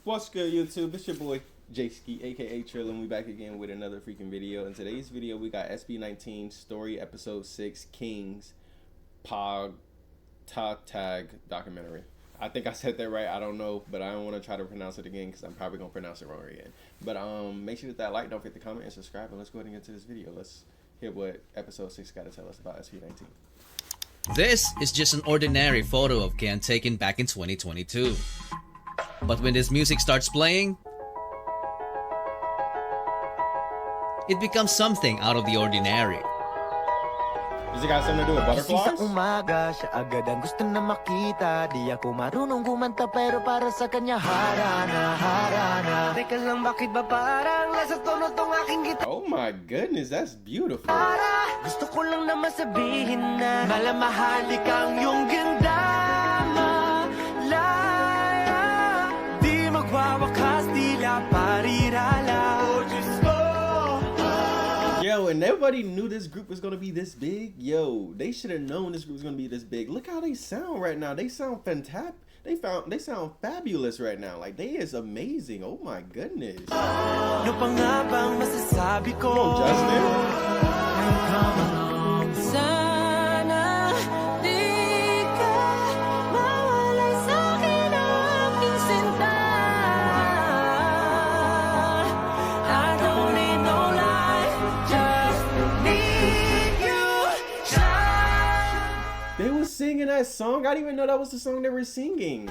What's good, YouTube? It's your boy J-Ski, aka Trill, and we back again with another freaking video. In today's video, we got SB19 Story Episode 6 Kings Pagtatag documentary. I think I said that right. I don't know, but I don't want to try to pronounce it again because I'm probably gonna pronounce it wrong again. But make sure to hit that like, don't forget to comment and subscribe, and let's go ahead and get to this video. Let's hear what Episode 6 got to tell us about SB19. This is just an ordinary photo of Ken taken back in 2022. But when this music starts playing, it becomes something out of the ordinary. Does it got something to do with butterflies? Umaga, siya agad ang gusto na makita. Di ako marunong gumanta pero para sa kanya harana, harana. Teka lang, bakit ba parang nasa tono tong aking gitara? Oh my goodness, that's beautiful. Gusto ko lang naman sabihin na malamahali kang yung ganda. Malaya, di magwawakas, tila parirala. Yo, and nobody knew this group was gonna be this big. Yo, they should have known this group was gonna be this big. Look how they sound right now. They sound fantastic. They sound fabulous right now. Like, they is amazing. Oh my goodness. Ano pa nga bang masasabi ko? Come on, Justin. Sana di ka mawalay sa'kin ang aking sinta. I don't need no life, just need you. They was singing that song. I didn't even know that was the song they were singing.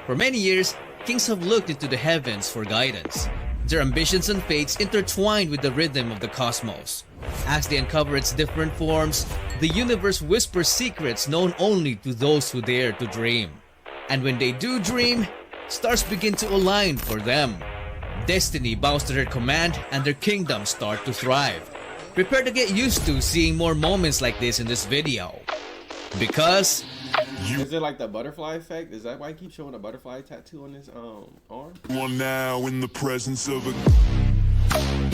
For many years, kings have looked into the heavens for guidance. Their ambitions and fates intertwined with the rhythm of the cosmos. As they uncover its different forms, the universe whispers secrets known only to those who dare to dream. And when they do dream, stars begin to align for them. Destiny bows to their command and their kingdoms start to thrive. Prepare to get used to seeing more moments like this in this video. Because Is it like the butterfly effect? Is that why I keep showing a butterfly tattoo on his arm? You are now in the presence of a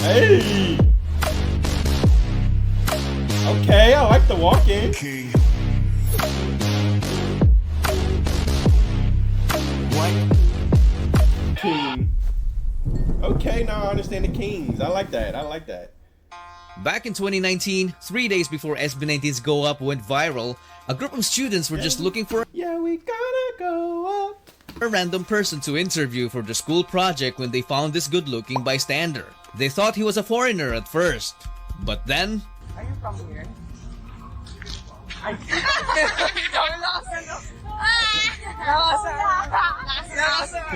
Hey! Okay, I like the walk-in. king. King. Okay, now I understand the kings. I like that. I like that. back in 2019, 3 days before SB19's Go Up went viral, a group of students were just looking for Yeah, we gotta go up. a random person to interview for the school project when they found this good-looking bystander. They thought he was a foreigner at first, but then Are you from here?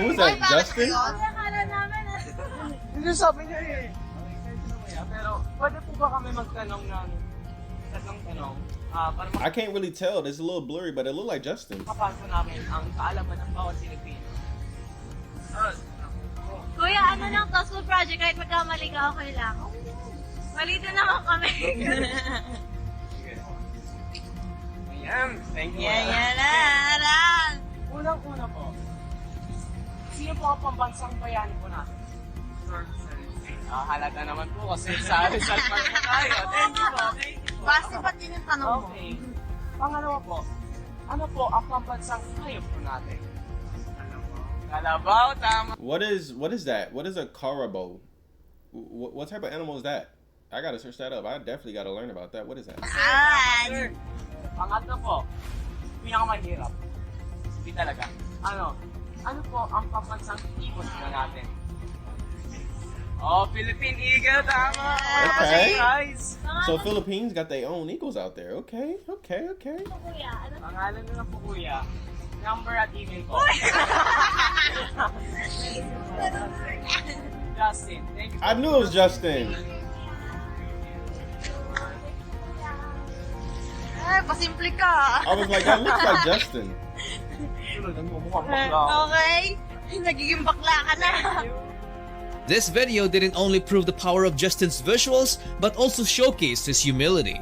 Who was that, Justin? Hindi sabi niya eh. Pero pwede po ba kami magtanong ng tatlong tanong? Para I can't really tell. It's a little blurry, but it looked like Justin. makapasa namin ang kaalaman ng bawat Pilipino. Kuya, ano lang to, school project, kahit magkamali ka, okay lang. Malito naman kami. Ayan, thank you. Yan lang. Unang-una po, sino po ang pambansang bayani po natin? Halata naman po kasi sa Rizal pa po tayo. Thank you po, thank you po. Basta ba't yun yung tanong mo? Okay. Pangalawa po, ano po ang pambansang hayop po natin? Kalabaw, tama. What is that? What is a carabao? What type of animal is that? I gotta search that up. I definitely gotta learn about that. What is that? Third, pangatlo po, pinakamahirap. Hindi talaga. Ano po ang pambansang ibon na natin? Oh, Philippine Eagle, tama! Okay. Guys! So Philippines got their own eagles out there. Okay. Kuya, ano? Pangalan nila po kuya, number at email po. Justin, thank you. I knew it was Justin. Pasimple ka. I was like, that looks like Justin. Okay? Nagiging bakla ka na. this video didn't only prove the power of Justin's visuals, but also showcased his humility.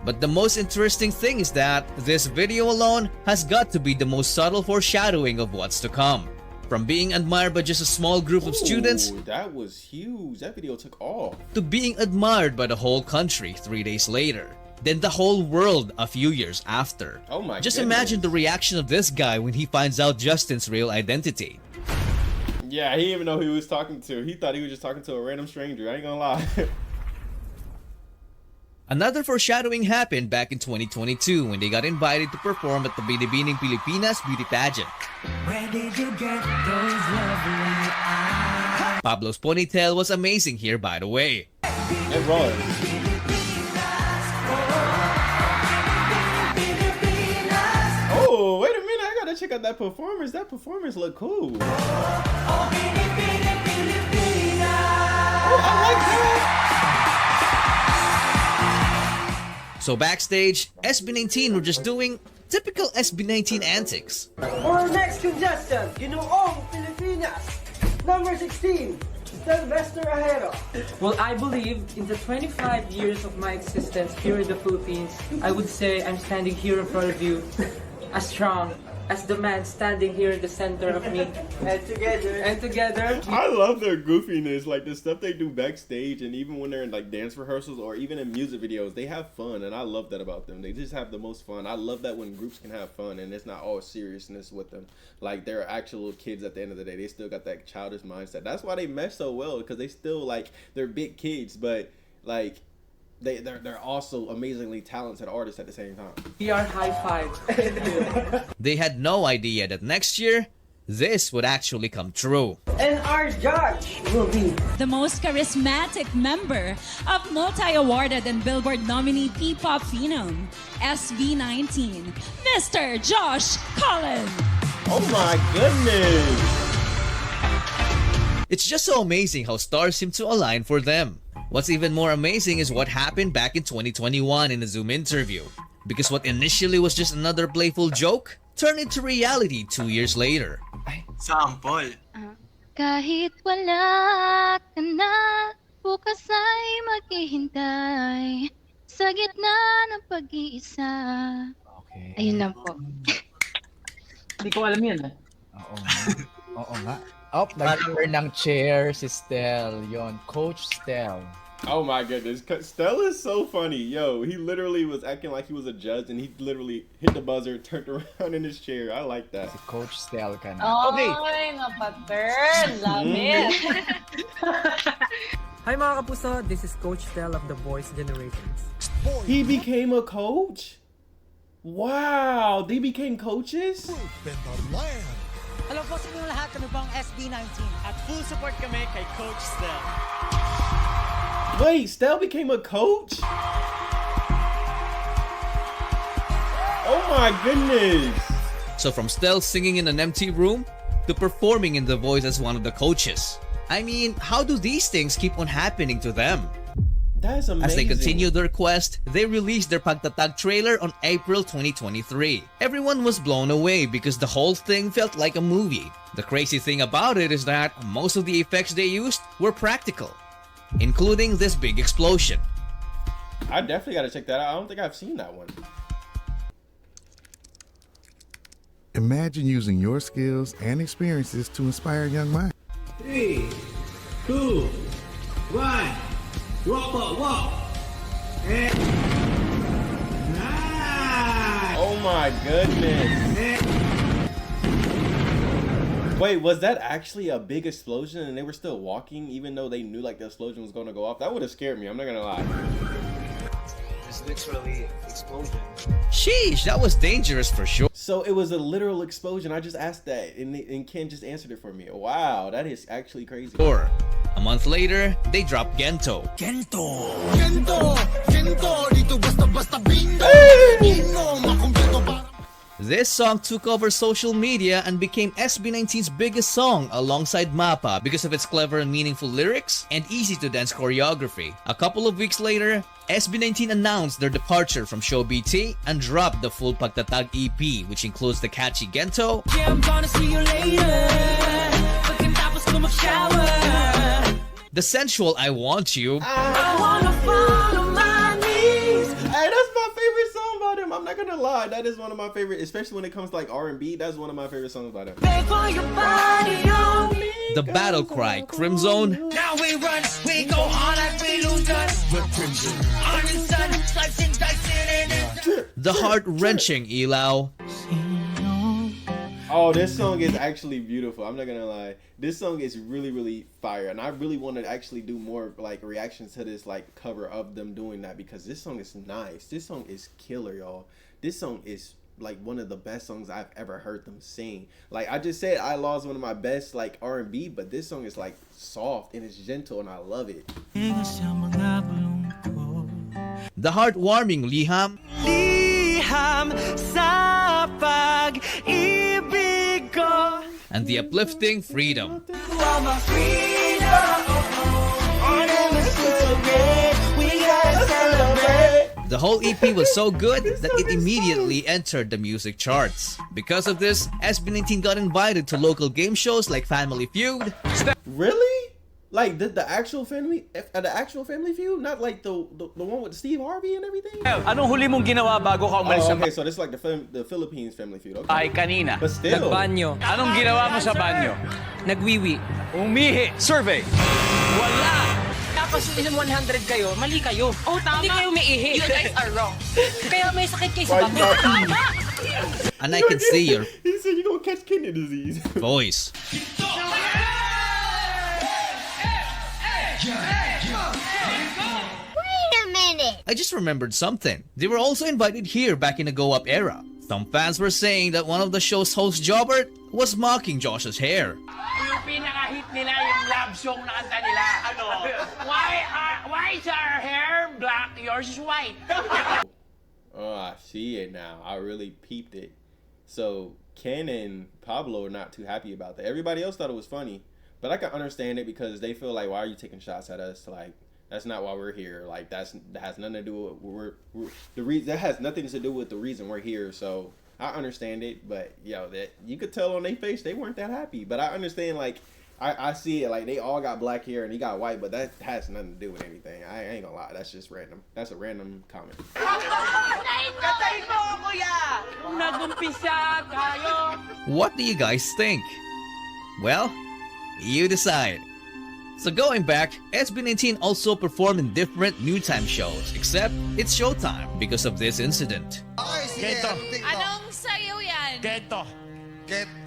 But the most interesting thing is that this video alone has got to be the most subtle foreshadowing of what's to come. From being admired by just a small group of students, Ooh, that was huge. That video took off. to being admired by the whole country 3 days later. then the whole world a few years after. Oh my Just goodness. imagine the reaction of this guy when he finds out Justin's real identity. Yeah, he didn't even know who he was talking to. He thought he was just talking to a random stranger. I ain't gonna lie. Another foreshadowing happened back in 2022 when they got invited to perform at the Binibining Pilipinas beauty pageant. Where did you get those lovely eyes? Pablo's ponytail was amazing here, by the way. It was. Oh, wait a minute. I gotta check out that performance. That performance looked cool. Oh, I like that. So backstage, SB19 were just doing typical SB19 antics. Our next contestant, Ginoong Pilipinas, number 16, Sylvester Ajero. Well, I believe in the 25 years of my existence here in the Philippines, I would say I'm standing here in front of you as strong as the man standing here in the center of me. And together, I love their goofiness, like the stuff they do backstage, and even when they're in like dance rehearsals or even in music videos, they have fun, and I love that about them. They just have the most fun. I love that when groups can have fun and it's not all seriousness with them. Like they're actual kids at the end of the day. They still got that childish mindset. That's why they mesh so well, because they still like they're big kids, but like they're also amazingly talented artists at the same time. We are high five. They had no idea that next year, this would actually come true. and our judge will be the most charismatic member of multi-awarded and Billboard nominee P-pop phenom, SB19, Mr. Josh Collins. Oh my goodness! It's just so amazing how stars seem to align for them. What's even more amazing is what happened back in 2021 in a Zoom interview. Because what initially was just another playful joke turned into reality 2 years later. Sample. Kahit wala ka na, bukas ay maghihintay sa gitna ng pag-iisa. Okay. Ayun lang po. Hindi ko alam yan. Oo nga. Oo nga. Oh, nag-turn ng chair si Stel. Yon, Coach Stel. Oh my goodness, Stella is so funny. Yo, he literally was acting like he was a judge, and he literally hit the buzzer, turned around in his chair. I like that. Si Coach Stel ka na. Okay. Ay, napaturn. Love it. Hi mga kapuso, this is Coach Tel of The Voice Generations. He became a coach? Wow, they became coaches? Alam po sa inyo lahat, kami po ang SB19 at full support kami kay Coach Stel. Wait, Stell became a coach? Oh my goodness. So from Stell singing in an empty room to performing in The Voice as one of the coaches. I mean, how do these things keep on happening to them? That's amazing. As they continue their quest, they released their Pagtatag trailer on April 2023. Everyone was blown away because the whole thing felt like a movie. The crazy thing about it is that most of the effects they used were practical, including this big explosion. I definitely gotta check that out. I don't think I've seen that one. Imagine using your skills and experiences to inspire young minds. 3, 2, 1. Walk. And nice. Oh my goodness. Wait, was that actually a big explosion and they were still walking even though they knew like the explosion was going to go off? That would have scared me, I'm not gonna lie. It's literally explosion. Sheesh, that was dangerous for sure. So it was a literal explosion. I just asked that and Ken just answered it for me. Wow, that is actually crazy. A month later, they dropped Gento. Gento, dito basta bingo. This song took over social media and became SB19's biggest song alongside Mapa because of its clever and meaningful lyrics and easy-to-dance choreography. A couple of weeks later, SB19 announced their departure from Show BT and dropped the full Pagtatag EP, which includes the catchy Gento, Yeah, I'm gonna see you later. Pagkatapos ko mag-shower. the sensual I Want You, I wanna follow my knees. Hey, that's my favorite song by them. I'm not gonna gonna lie, that is one of my favorite, especially when it comes to like R&B. That's one of my favorite songs by them. The battle cry, Crimson. Now we run, we go on like we lose us. We're crimson. On the sun, slicing, dicing, and The heart-wrenching Ilaw. Oh, this song is actually beautiful. I'm not gonna lie. This song is really, really fire, and I really want to actually do more like reactions to this like cover of them doing that, because this song is nice. This song is killer, y'all. This song is like one of the best songs I've ever heard them sing. Like I just said, I Lost one of my best like R&B, but this song is like soft and it's gentle, and I love it. The heartwarming Liham. liham sa pag-ibig ko. And the uplifting Freedom. The whole EP was so good that it immediately entered the music charts. Because of this, SB19 got invited to local game shows like Family Feud. Really? Like the actual Family Feud, not like the one with Steve Harvey and everything. Anong huli mong ginawa bago ka umalis okay, so this is like the Philippines Family Feud. Okay. Ay, kanina. But still. Nagbanyo. Anong ginawa mo sa banyo? Nagwiwi. Umihi. Survey. Wala! Tapos ilang 100 kayo, mali kayo. Oh, tama. Hindi kayo umiihi. You guys are wrong. Kaya may sakit kayo sa bago. And I can see your He said you're gonna catch kidney disease. voice. Wait a minute. I just remembered something. They were also invited here back in the Go Up era. Some fans were saying that one of the show's host, Jobert, was mocking Josh's hair. Yung pinaka-hit nila yung love song na kanta nila. Ano? Why is our hair black? Yours is white. Oh, I see it now. I really peeped it. So Ken and Pablo are not too happy about that. Everybody else thought it was funny, but I can understand it because they feel like, why are you taking shots at us? Like, that's not why we're here. Like, that has nothing to do with the reason. That has nothing to do with the reason we're here. So I understand it, but yo, that you could tell on their face they weren't that happy. But I understand, like, I see it, like they all got black hair and he got white, but that has nothing to do with anything. I ain't gonna lie, that's just random. That's a random comment. What do you guys think? Well, you decide. So going back, SB19 also performed in different new time shows, except it's showtime because of this incident. Geto. Anong sayo yan? Geto. Geto.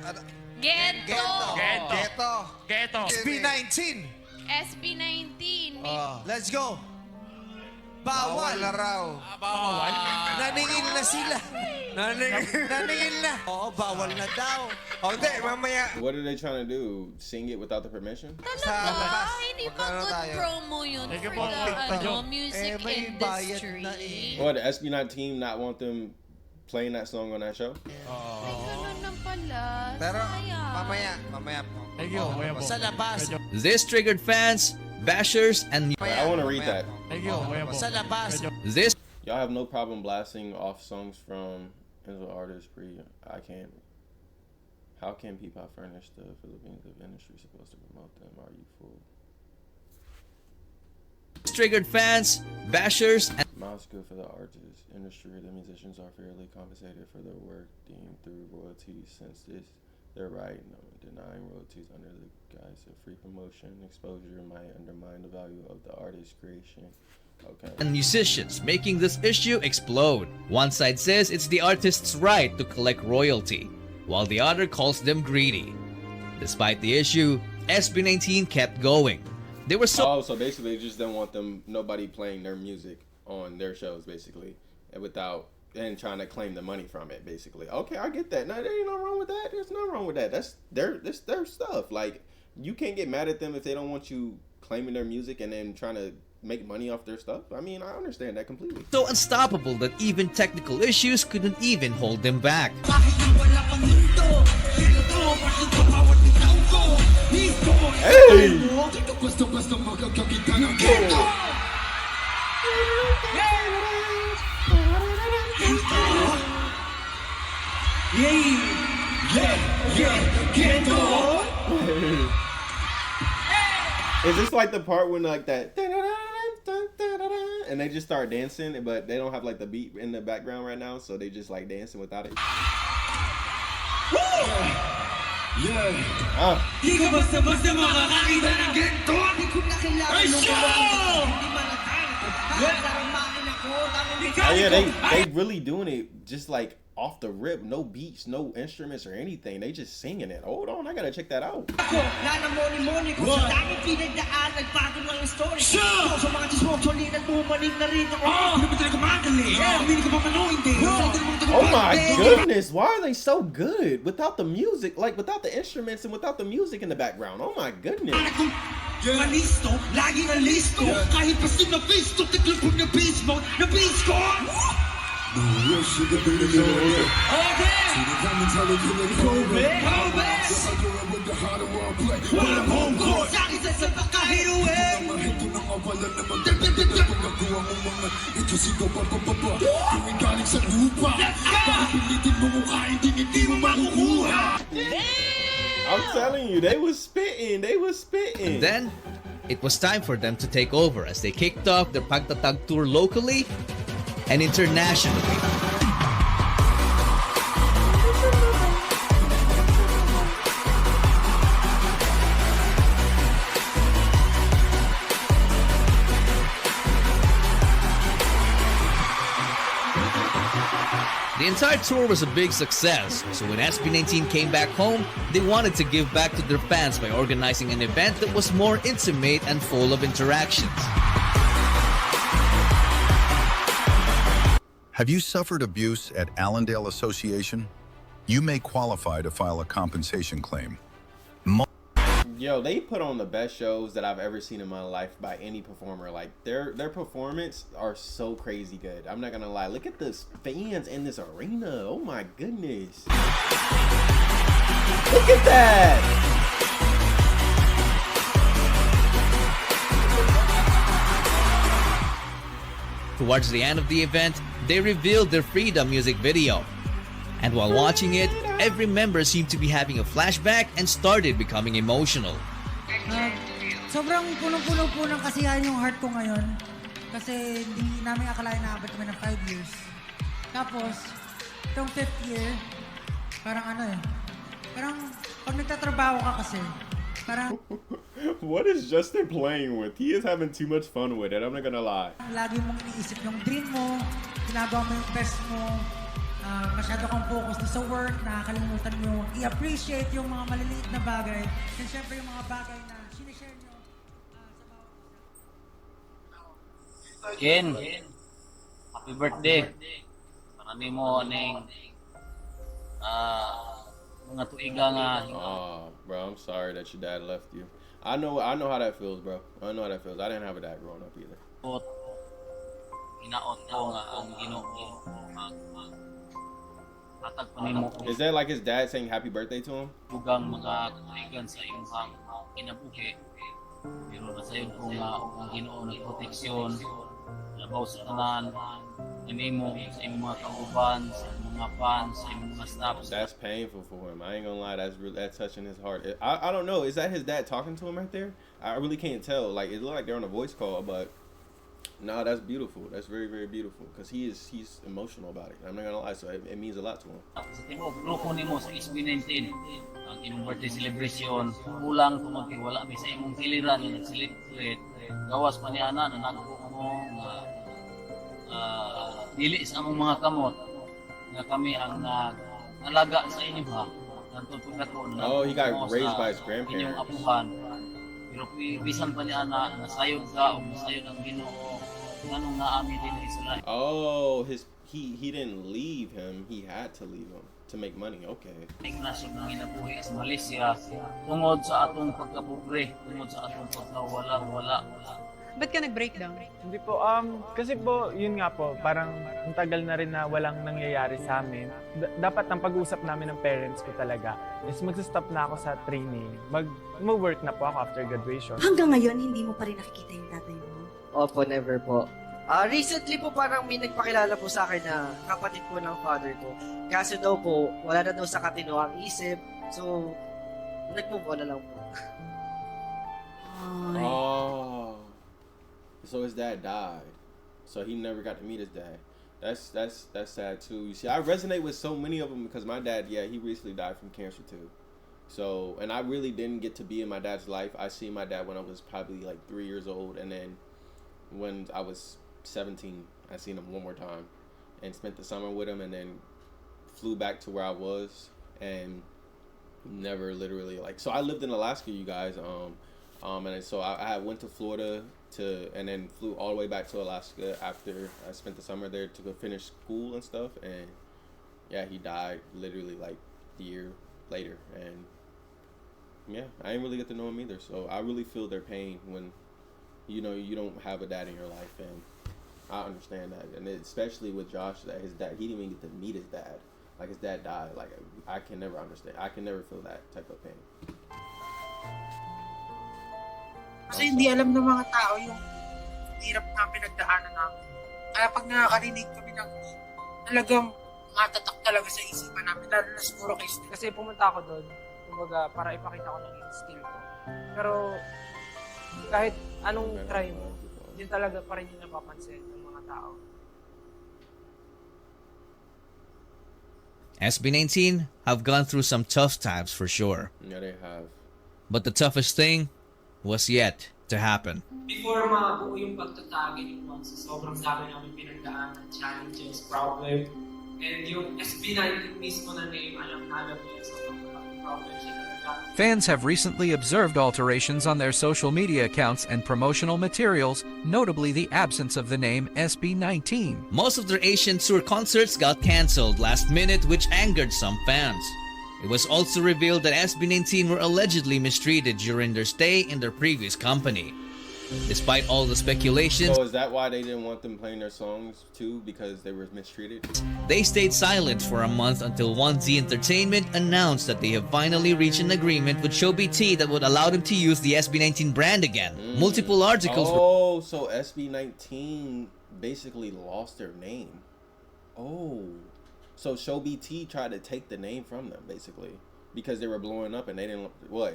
SB19. SB19. Let's go. Bawal na raw. Bawal? Naningil na sila. Naningil na. Oo, bawal na daw. O, hindi, mamaya. What are they trying to do? Sing it without the permission? Talaga? Hindi ba good promo yun for the music industry? Or the SB19 not want them playing that song on that show? Ay, ganun lang pala. Pero, Sayang. mamaya po. Thank you. Sa labas. This triggered fans, bashers, and I want to read that. Thank you. Sa labas. this Y'all have no problem blasting off songs from individual artists I can't. How can people furnish the Philippines if industry supposed to promote them? Are you fool? triggered fans, bashers, and Miles good for the artists industry. The musicians are fairly compensated for their work deemed through royalties, since this their right. No, denying royalties under the guise of free promotion exposure might undermine the value of the artist's creation. Okay. and musicians, making this issue explode. One side says it's the artist's right to collect royalty, while the other calls them greedy. Despite the issue, SB19 kept going. They were so so basically they just don't want nobody playing their music on their shows, basically, and trying to claim the money from it, basically. Okay, I get that. No, there ain't nothing wrong with that. There's nothing wrong with that. That's their stuff. Like, you can't get mad at them if they don't want you claiming their music and then trying to make money off their stuff. I mean, I understand that completely. so unstoppable that even technical issues couldn't even hold them back. Hey! Is this like the part when like that and they just start dancing, but they don't have like the beat in the background right now, so they just like dancing without it. Oh yeah, they really doing it just like off the rip, no beats, no instruments or anything. They just singing it. Hold on, I gotta check that out. Oh my goodness, why are they so good without the music, like without the instruments and without the music in the background? Oh my goodness. Malisto, lagi na listo. Kahit pasin na pisto, tiglupon na beast mode, na beast ko. I'm telling you, they was spitting. And then, it was time for them to take over as they kicked off their Pagtatag tour locally and internationally. The entire tour was a big success, so when SB19 came back home, they wanted to give back to their fans by organizing an event that was more intimate and full of interactions. Have you suffered abuse at Allendale Association? You may qualify to file a compensation claim. Yo, they put on the best shows that I've ever seen in my life by any performer. Like their performance are so crazy good. I'm not gonna lie. Look at the fans in this arena. Oh my goodness. Look at that. Towards the end of the event, they revealed their Freedom music video. And while watching it, every member seemed to be having a flashback and started becoming emotional. Sobrang punong-puno po ng kasiyahan yung heart ko ngayon. Kasi hindi namin akalain na abot kami ng 5 years. Tapos, itong 5th year, parang parang pag nagtatrabaho ka kasi, parang... What is Justin playing with? He is having too much fun with it, I'm not gonna lie. Lagi mong iniisip yung dream mo, ginagawa mo yung best mo, masyado kang focus sa work, nakakalimutan mo i-appreciate yung mga maliliit na bagay. And syempre yung mga bagay na sinishare nyo sa bawat isa. Ken, happy birthday. Marami mo aning mga tuiga nga. Oh, bro, I'm sorry that your dad left you. I know how that feels, bro. I know how that feels. I didn't have a dad growing up either. Inaot ko nga ang Ginoo. Is that like his dad saying happy birthday to him? Bugang mga kaigan sa imong kinabuhi. Pero nasayon ko nga ang Ginoo ng proteksyon, labaw sa tanan, imong sa imong mga kauban, sa imong mga fans, sa imong mga staff. That's painful for him. I ain't gonna lie. That's touching his heart. I don't know. Is that his dad talking to him right there? I really can't tell. Like it looked like they're on a voice call, but. No, that's beautiful. That's very, very beautiful. Because he's emotional about it. I'm not gonna lie, so it means a lot to him. Sa timo, grupo nimo sa SB19, ang imong birthday celebration, kulang tumagi wala mi sa imong kiliran nga nag-celebrate. Gawas man ni ana na nagko mo dili sa among mga kamot nga kami ang nalaga sa inyo ha. Oh, he got raised by his grandparents. Inyong apuhan. Pero bisan pa ni ana nasayod ka o nasayod ang Ginoo. Oh, he didn't leave him. He had to leave him to make money. Okay. Nasib ng inabuhi sa Malaysia tungod sa atong pagkapobre, tungod sa atong pagkawala. Ba't ka nag-breakdown? Hindi po, kasi po, yun nga po, parang ang tagal na rin na walang nangyayari sa amin. Dapat ang pag-usap namin ng parents ko talaga is mag-stop na ako sa training. Mag-work na po ako after graduation. Hanggang ngayon, hindi mo pa rin nakikita yung tatay mo? Opo, never po. Recently po parang may nagpakilala po sa akin na kapatid po ng father ko. Kasi daw po, wala na daw sa katino ang isip. So, nag-move on na lang po. Oh. So his dad died. so he never got to meet his dad. That's sad too. You see, I resonate with so many of them because my dad, he recently died from cancer too. So, and I really didn't get to be in my dad's life. I seen my dad when I was probably like 3 years old, and then when I was 17, I seen him one more time, and spent the summer with him, and then flew back to where I was, and never literally like. So I lived in Alaska, you guys, and so I went to Florida and then flew all the way back to Alaska after I spent the summer there to go finish school and stuff, and yeah, he died literally like the year later, and yeah, I didn't really get to know him either, so I really feel their pain when, you know, you don't have a dad in your life, and I understand that, and especially with Josh, that his dad, he didn't even get to meet his dad, like his dad died, like I can never understand, I can never feel that type of pain. Kasi hindi alam ng mga tao yung hirap na pinagdaanan namin. Kaya pag nakakarinig kami ng talagang matatak talaga sa isipan namin, lalo na siguro kay Steve. Kasi pumunta ako doon, kumbaga, para ipakita ko ng skill ko. Pero kahit anong try mo, yun talaga pa rin yung napapansin ng mga tao. SB19 have gone through some tough times for sure. Yeah, they have. But the toughest thing was yet to happen. Before mabuo yung Pagtatag, yung months, sobrang dami namin pinagdaanan, challenges, problem. And yung SB19 mismo na name, alam niya, sobrang problem siya talaga. Fans have recently observed alterations on their social media accounts and promotional materials, notably the absence of the name SB19. Most of their Asian tour concerts got cancelled last minute, which angered some fans. It was also revealed that SB19 were allegedly mistreated during their stay in their previous company. Despite all the speculations, So is that why they didn't want them playing their songs too, because they were mistreated? they stayed silent for a month until 1Z Entertainment announced that they have finally reached an agreement with ShowBT that would allow them to use the SB19 brand again. Multiple articles were... So SB19 basically lost their name. So ShowBT tried to take the name from them, basically, because they were blowing up and they didn't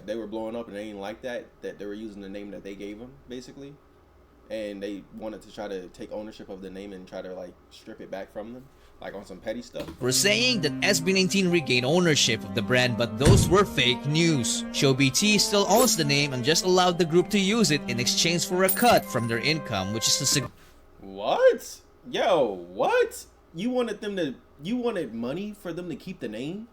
they were blowing up and they didn't like that they were using the name that they gave them, basically, and they wanted to try to take ownership of the name and try to like strip it back from them, like on some petty stuff. were saying that SB19 regained ownership of the brand, but those were fake news. ShowBT still owns the name and just allowed the group to use it in exchange for a cut from their income, which is a What? Yo, what? You wanted money for them to keep the name?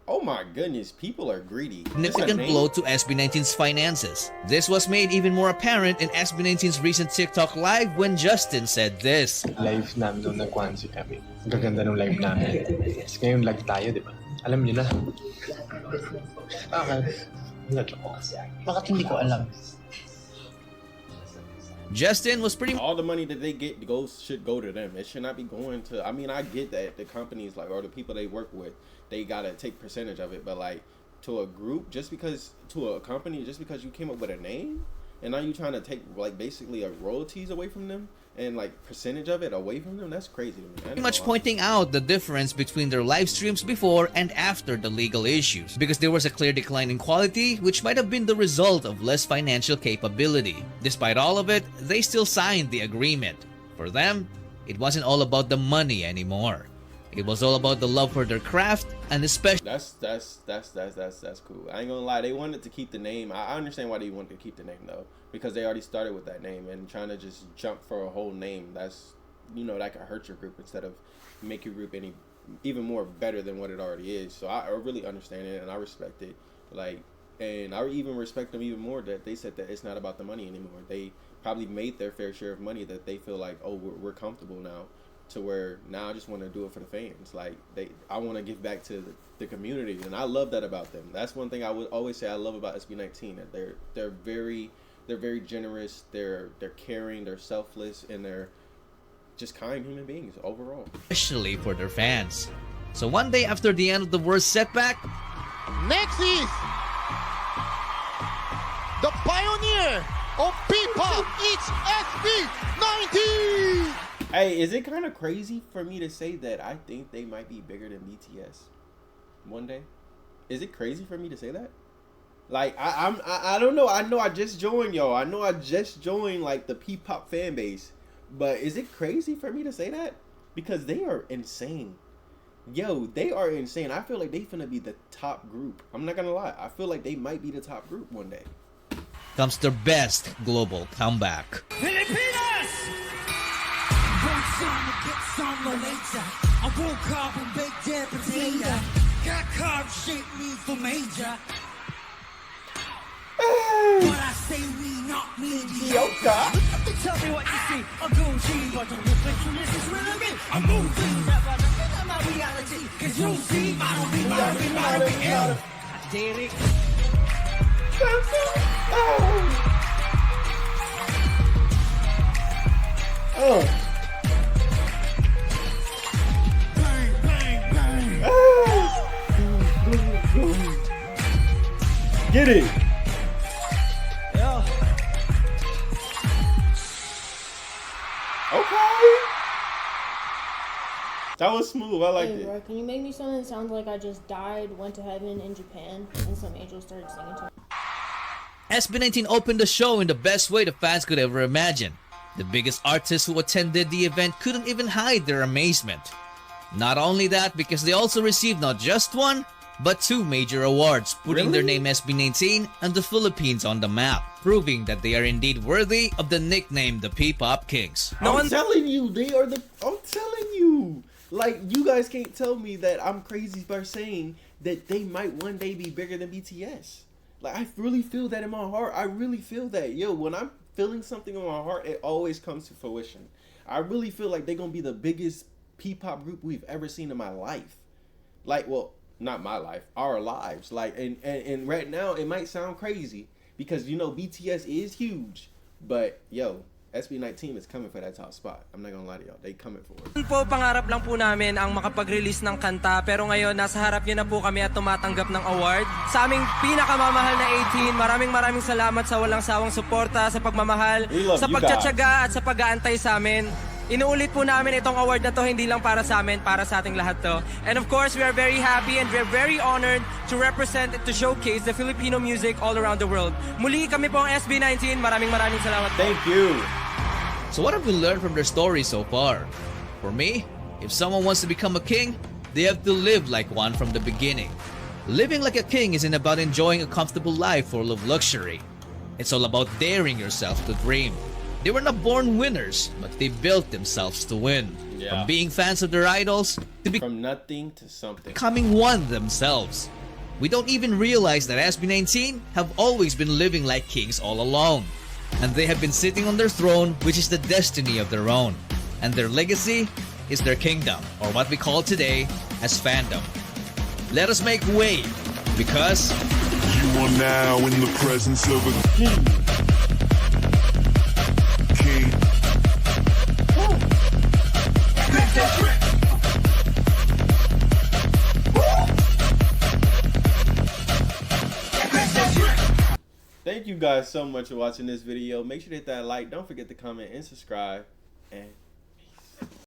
Oh my goodness, people are greedy. significant blow to SB19's finances. This was made even more apparent in SB19's recent TikTok live when Justin said this. Live namin nung nag-Kwanzi kami. Gaganda nung live namin. Ngayon live tayo, di ba? Alam niyo na. Bakit hindi ko alam? Justin was pretty... All the money that they get should go to them. It should not be going to... I mean, I get that the companies, like, or the people they work with, they gotta take percentage of it, but like, to a group, to a company, just because you came up with a name, and now you trying to take, like, basically a royalties away from them, and like percentage of it away from them, that's crazy to me. Pretty much pointing out the difference between their live streams before and after the legal issues, because there was a clear decline in quality, which might have been the result of less financial capability. Despite all of it, they still signed the agreement. For them, it wasn't all about the money anymore. It was all about the love for their craft, and especially... That's cool. I ain't gonna lie, they wanted to keep the name. I understand why they wanted to keep the name, though, because they already started with that name, and trying to just jump for a whole name, that's, you know, that could hurt your group instead of make your group even more better than what it already is. So I really understand it, and I respect it. Like, and I even respect them even more that they said that it's not about the money anymore. They probably made their fair share of money that they feel like, oh, we're comfortable now, to where now I just want to do it for the fans. Like, I want to give back to the community, and I love that about them. That's one thing I would always say I love about SB19, that they're very generous, they're caring, they're selfless, and they're just kind human beings overall. Especially for their fans. So one day after the end of the worst setback, Next is the pioneer of P-pop. It's SB19. Hey, is it kind of crazy for me to say that I think they might be bigger than BTS one day? Is it crazy for me to say that? Like, I don't know. I know I just joined, y'all. I know I just joined, like, the P-pop fan base. But is it crazy for me to say that? Because they are insane. Yo, they are insane. I feel like they finna be the top group. I'm not gonna lie. I feel like they might be the top group one day. Comes their best global comeback. Filipinas! Want some to get some no later. I woke up and baked their potato. Got carved shape me for major. But I say we not mediocre. Tell me what you see. I'm Gucci, but don't reflect you. This is really me. I'm moving. Never look at my reality. Cause you see, I don't be ill. Derek. Oh. Bang, bang, bang. Get it. Yo. Okay. That was smooth. I liked Hey, it. bro, can you make me something that sounds like I just died, went to heaven in Japan, and some angels started singing to me? SB19 opened the show in the best way the fans could ever imagine. The biggest artists who attended the event couldn't even hide their amazement. Not only that, because they also received not just one, but 2 major awards, putting their name SB19 and the Philippines on the map, proving that they are indeed worthy of the nickname the P-Pop Kings. I'm telling you, they are the. I'm telling you. Like, you guys can't tell me that I'm crazy for saying that they might one day be bigger than BTS. Like, I really feel that in my heart. I really feel that. Yo, when I'm feeling something in my heart, it always comes to fruition. I really feel like they're going to be the biggest P-pop group we've ever seen in my life. Like, well, not my life, our lives. Like, and right now, it might sound crazy because, you know, BTS is huge. But, yo, SB19 is coming for that top spot. I'm not gonna lie to y'all. They coming for it. Po, pangarap lang po namin ang makapag-release ng kanta, pero ngayon nasa harap niyo na po kami at tumatanggap ng award. Sa aming pinakamamahal na 18, maraming salamat sa walang sawang suporta, sa pagmamahal, sa pagtsatsaga at sa pag-aantay sa amin. Inuulit po namin itong award na to hindi lang para sa amin, para sa ating lahat to. And of course, we are very happy and we're very honored to represent and to showcase the Filipino music all around the world. Muli kami po ang SB19. Maraming salamat po. Thank you. So what have we learned from their story so far? For me, if someone wants to become a king, they have to live like one from the beginning. Living like a king isn't about enjoying a comfortable life full of luxury. It's all about daring yourself to dream. They were not born winners, but they built themselves to win. Yeah. From being fans of their idols to from nothing to something. becoming one themselves. We don't even realize that SB19 have always been living like kings all along. And they have been sitting on their throne, which is the destiny of their own. And their legacy is their kingdom, or what we call today as fandom. Let us make way, because you are now in the presence of a king. Thank you guys so much for watching this video. Make sure to hit that like. Don't forget to comment and subscribe. And